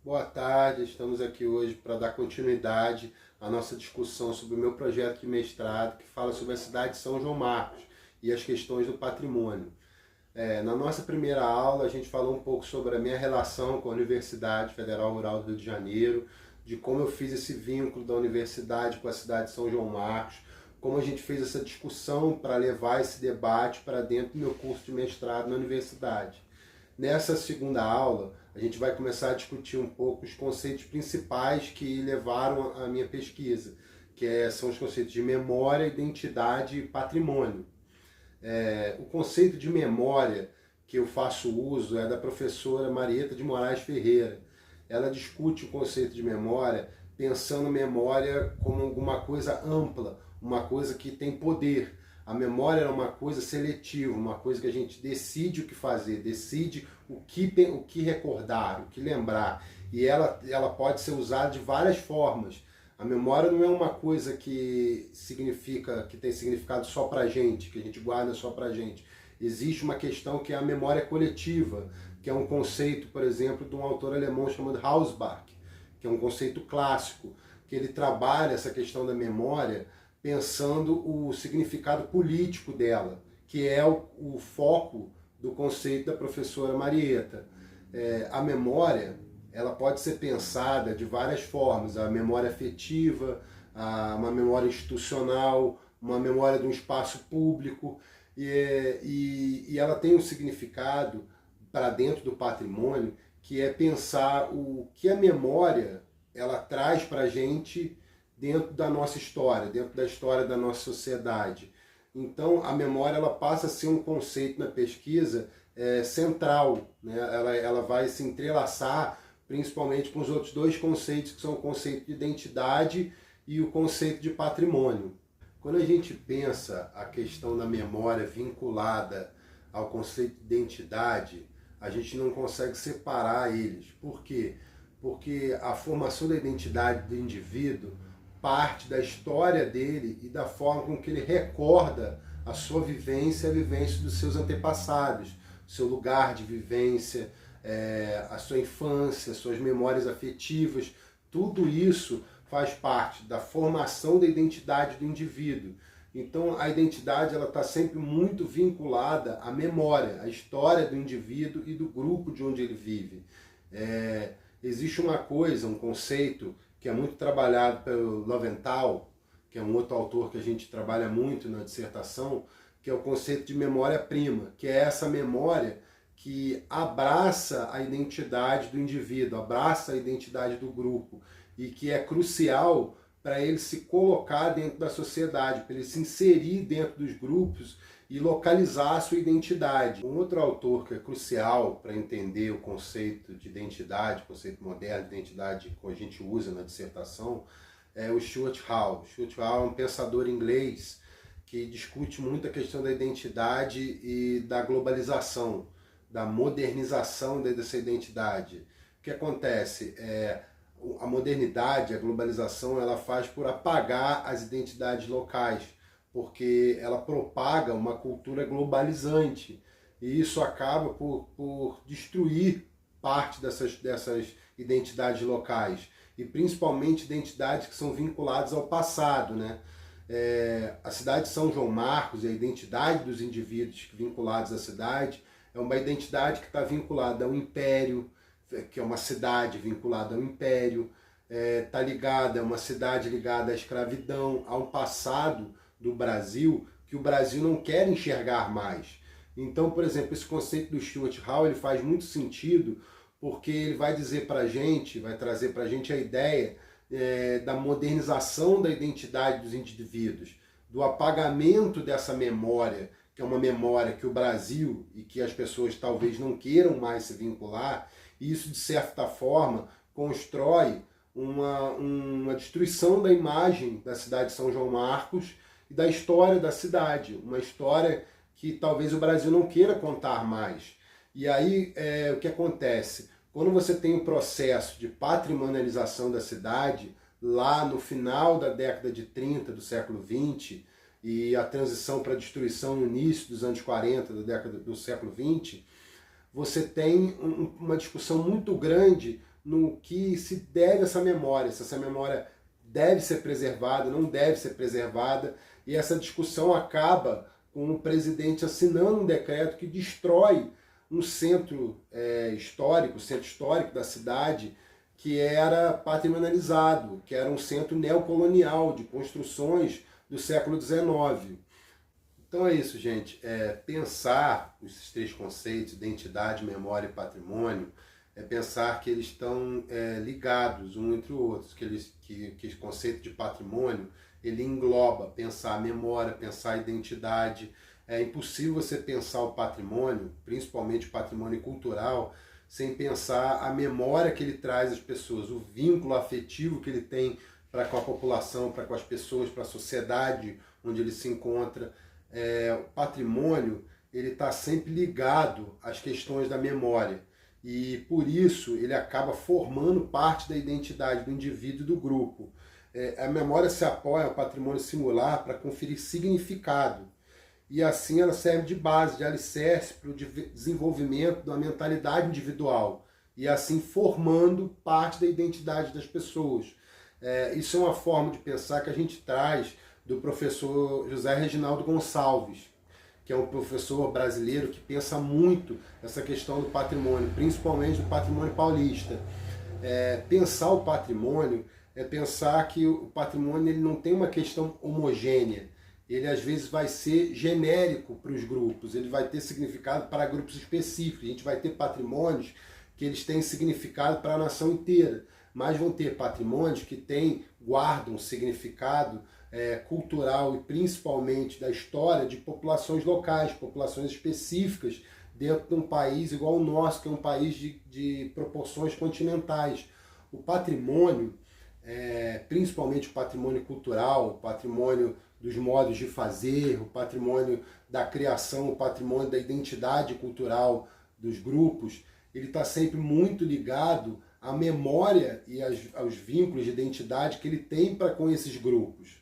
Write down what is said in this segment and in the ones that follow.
Boa tarde, estamos aqui hoje para dar continuidade à nossa discussão sobre o meu projeto de mestrado que fala sobre a cidade de São João Marcos e as questões do patrimônio. Na nossa primeira aula a gente falou um pouco sobre a minha relação com a Universidade Federal Rural do Rio de Janeiro, de como eu fiz esse vínculo da universidade com a cidade de São João Marcos, como a gente fez essa discussão para levar esse debate para dentro do meu curso de mestrado na universidade. Nessa segunda aula, a gente vai começar a discutir um pouco os conceitos principais que levaram a minha pesquisa, são os conceitos de memória, identidade e patrimônio. O conceito de memória que eu faço uso é da professora Marieta de Moraes Ferreira. Ela discute o conceito de memória pensando memória como alguma coisa ampla, uma coisa que tem poder. A memória é uma coisa seletiva, uma coisa que a gente decide o que fazer, decide o que recordar, o que lembrar. E ela pode ser usada de várias formas. A memória não é uma coisa que tem significado só pra gente, que a gente guarda só pra gente. Existe uma questão que é a memória coletiva, que é um conceito, por exemplo, de um autor alemão chamado Hausbach, que é um conceito clássico, que ele trabalha essa questão da memória pensando o significado político dela, que é o foco do conceito da professora Marieta. A memória, ela pode ser pensada de várias formas, a memória afetiva, uma memória institucional, uma memória de um espaço público, e ela tem um significado para dentro do patrimônio, que é pensar o que a memória ela traz para a gente dentro da nossa história, dentro da história da nossa sociedade. Então, a memória ela passa a ser um conceito na pesquisa central, né? Ela vai se entrelaçar principalmente com os outros dois conceitos, que são o conceito de identidade e o conceito de patrimônio. Quando a gente pensa a questão da memória vinculada ao conceito de identidade, a gente não consegue separar eles. Por quê? Porque a formação da identidade do indivíduo parte da história dele e da forma com que ele recorda a sua vivência e a vivência dos seus antepassados, seu lugar de vivência, a sua infância, suas memórias afetivas. Tudo isso faz parte da formação da identidade do indivíduo. Então a identidade está sempre muito vinculada à memória, à história do indivíduo e do grupo de onde ele vive. Existe uma coisa, um conceito que é muito trabalhado pelo Lowenthal, que é um outro autor que a gente trabalha muito na dissertação, que é o conceito de memória-prima, que é essa memória que abraça a identidade do indivíduo, abraça a identidade do grupo, e que é crucial para ele se colocar dentro da sociedade, para ele se inserir dentro dos grupos e localizar a sua identidade. Um outro autor que é crucial para entender o conceito de identidade, o conceito moderno de identidade que a gente usa na dissertação, é o Stuart Hall. Stuart Hall é um pensador inglês que discute muito a questão da identidade e da globalização, da modernização dessa identidade. O que acontece? A modernidade, a globalização, ela faz por apagar as identidades locais, porque ela propaga uma cultura globalizante, e isso acaba por destruir parte dessas identidades locais, e principalmente identidades que são vinculadas ao passado, né? A cidade de São João Marcos e a identidade dos indivíduos vinculados à cidade é uma identidade que está vinculada ao império, que é uma cidade vinculada ao império, está ligada, é uma cidade ligada à escravidão, a um passado do Brasil que o Brasil não quer enxergar mais. Então, por exemplo, esse conceito do Stuart Hall ele faz muito sentido, porque ele vai dizer para a gente, vai trazer para a gente a ideia da modernização da identidade dos indivíduos, do apagamento dessa memória, que é uma memória que o Brasil e que as pessoas talvez não queiram mais se vincular, e isso, de certa forma, constrói uma destruição da imagem da cidade de São João Marcos e da história da cidade, uma história que talvez o Brasil não queira contar mais. E aí, o que acontece? Quando você tem um processo de patrimonialização da cidade, lá no final da década de 30 do século XX, e a transição para a destruição no início dos anos 40 da década do século XX, você tem uma discussão muito grande no que se deve essa memória, se essa memória deve ser preservada, não deve ser preservada, e essa discussão acaba com o presidente assinando um decreto que destrói um centro histórico, o centro histórico da cidade, que era patrimonializado, que era um centro neocolonial de construções do século XIX. Então é isso, gente. Pensar esses três conceitos, identidade, memória e patrimônio, é pensar que eles estão ligados um entre o outro, que esse conceito de patrimônio ele engloba pensar a memória, pensar a identidade. É impossível você pensar o patrimônio, principalmente o patrimônio cultural, sem pensar a memória que ele traz às pessoas, o vínculo afetivo que ele tem para com a população, para com as pessoas, para a sociedade onde ele se encontra. O patrimônio ele está sempre ligado às questões da memória e por isso ele acaba formando parte da identidade do indivíduo e do grupo. A memória se apoia ao patrimônio singular para conferir significado e assim ela serve de base, de alicerce para o desenvolvimento da mentalidade individual e assim formando parte da identidade das pessoas. Isso é uma forma de pensar que a gente traz do professor José Reginaldo Gonçalves, que é um professor brasileiro que pensa muito essa questão do patrimônio, principalmente do patrimônio paulista. Pensar o patrimônio é pensar que o patrimônio ele não tem uma questão homogênea, ele às vezes vai ser genérico para os grupos, ele vai ter significado para grupos específicos, a gente vai ter patrimônios que eles têm significado para a nação inteira, mas vão ter patrimônios que guardam significado cultural e principalmente da história de populações locais, populações específicas dentro de um país igual ao nosso, que é um país de proporções continentais. O patrimônio, principalmente o patrimônio cultural, o patrimônio dos modos de fazer, o patrimônio da criação, o patrimônio da identidade cultural dos grupos, ele está sempre muito ligado à memória e aos vínculos de identidade que ele tem para com esses grupos.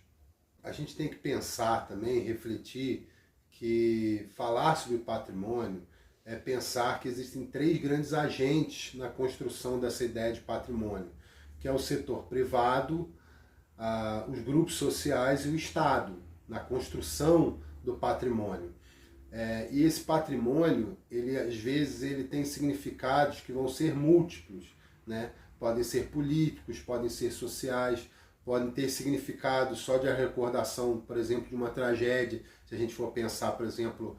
A gente tem que pensar também, refletir, que falar sobre patrimônio é pensar que existem três grandes agentes na construção dessa ideia de patrimônio, que é o setor privado, os grupos sociais e o Estado, na construção do patrimônio. E esse patrimônio, às vezes, ele tem significados que vão ser múltiplos, né? Podem ser políticos, podem ser sociais, podem ter significado só de recordação, por exemplo, de uma tragédia, se a gente for pensar, por exemplo,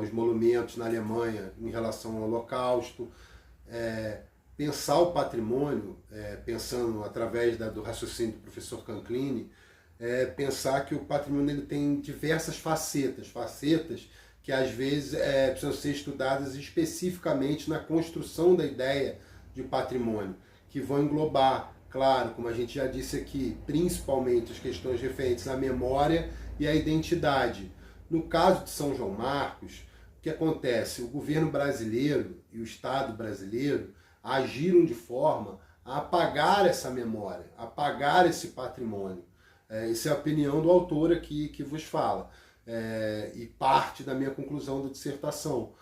os monumentos na Alemanha em relação ao Holocausto. Pensar o patrimônio, pensando através do raciocínio do professor Canclini, pensar que o patrimônio ele tem diversas facetas que às vezes precisam ser estudadas especificamente na construção da ideia de patrimônio, que vão englobar, claro, como a gente já disse aqui, principalmente as questões referentes à memória e à identidade. No caso de São João Marcos, o que acontece? O governo brasileiro e o Estado brasileiro agiram de forma a apagar essa memória, apagar esse patrimônio. Essa é a opinião do autor aqui que vos fala, e parte da minha conclusão da dissertação.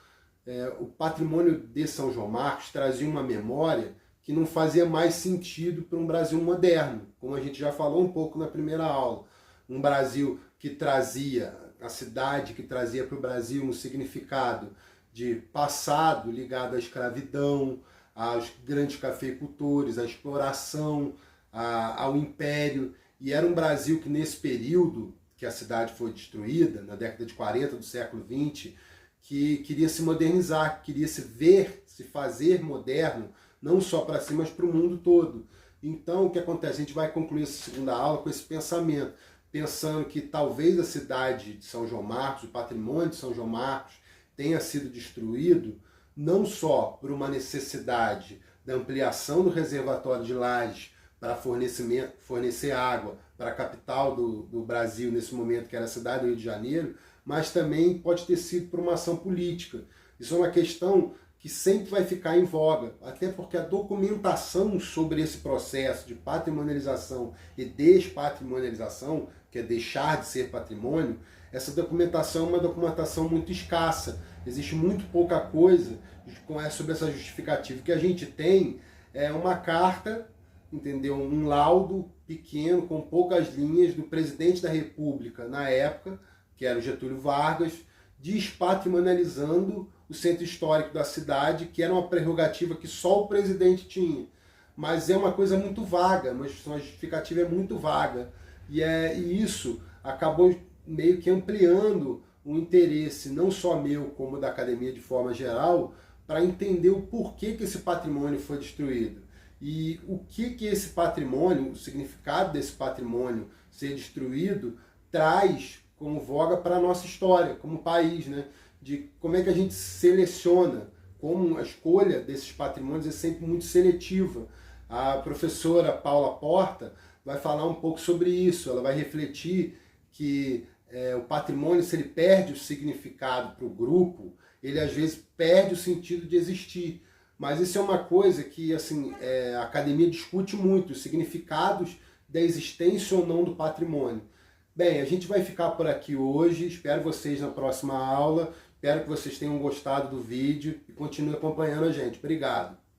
O patrimônio de São João Marcos trazia uma memória que não fazia mais sentido para um Brasil moderno, como a gente já falou um pouco na primeira aula. Um Brasil que trazia, a cidade que trazia para o Brasil um significado de passado ligado à escravidão, aos grandes cafeicultores, à exploração, ao império. E era um Brasil que nesse período que a cidade foi destruída, na década de 40 do século XX, que queria se modernizar, queria se fazer moderno, não só para si, mas para o mundo todo. Então, o que acontece? A gente vai concluir essa segunda aula com esse pensamento, pensando que talvez a cidade de São João Marcos, o patrimônio de São João Marcos, tenha sido destruído não só por uma necessidade da ampliação do reservatório de Lages para fornecer água para a capital do Brasil nesse momento, que era a cidade do Rio de Janeiro, mas também pode ter sido por uma ação política. Isso é uma questão que sempre vai ficar em voga, até porque a documentação sobre esse processo de patrimonialização e despatrimonialização, que é deixar de ser patrimônio, essa documentação é uma documentação muito escassa. Existe muito pouca coisa sobre essa justificativa. O que a gente tem é uma carta, entendeu? Um laudo pequeno, com poucas linhas, do presidente da República na época, que era o Getúlio Vargas, despatrimonializando o centro histórico da cidade, que era uma prerrogativa que só o presidente tinha. Mas é uma coisa muito vaga, uma justificativa é muito vaga. E isso acabou meio que ampliando o interesse, não só meu, como da academia de forma geral, para entender o porquê que esse patrimônio foi destruído. E o que esse patrimônio, o significado desse patrimônio ser destruído, traz como voga para a nossa história, como país, né? De como é que a gente seleciona, como a escolha desses patrimônios é sempre muito seletiva. A professora Paula Porta vai falar um pouco sobre isso, ela vai refletir que o patrimônio, se ele perde o significado para o grupo, ele às vezes perde o sentido de existir. Mas isso é uma coisa que assim, a academia discute muito, os significados da existência ou não do patrimônio. Bem, a gente vai ficar por aqui hoje, espero vocês na próxima aula, espero que vocês tenham gostado do vídeo e continuem acompanhando a gente. Obrigado!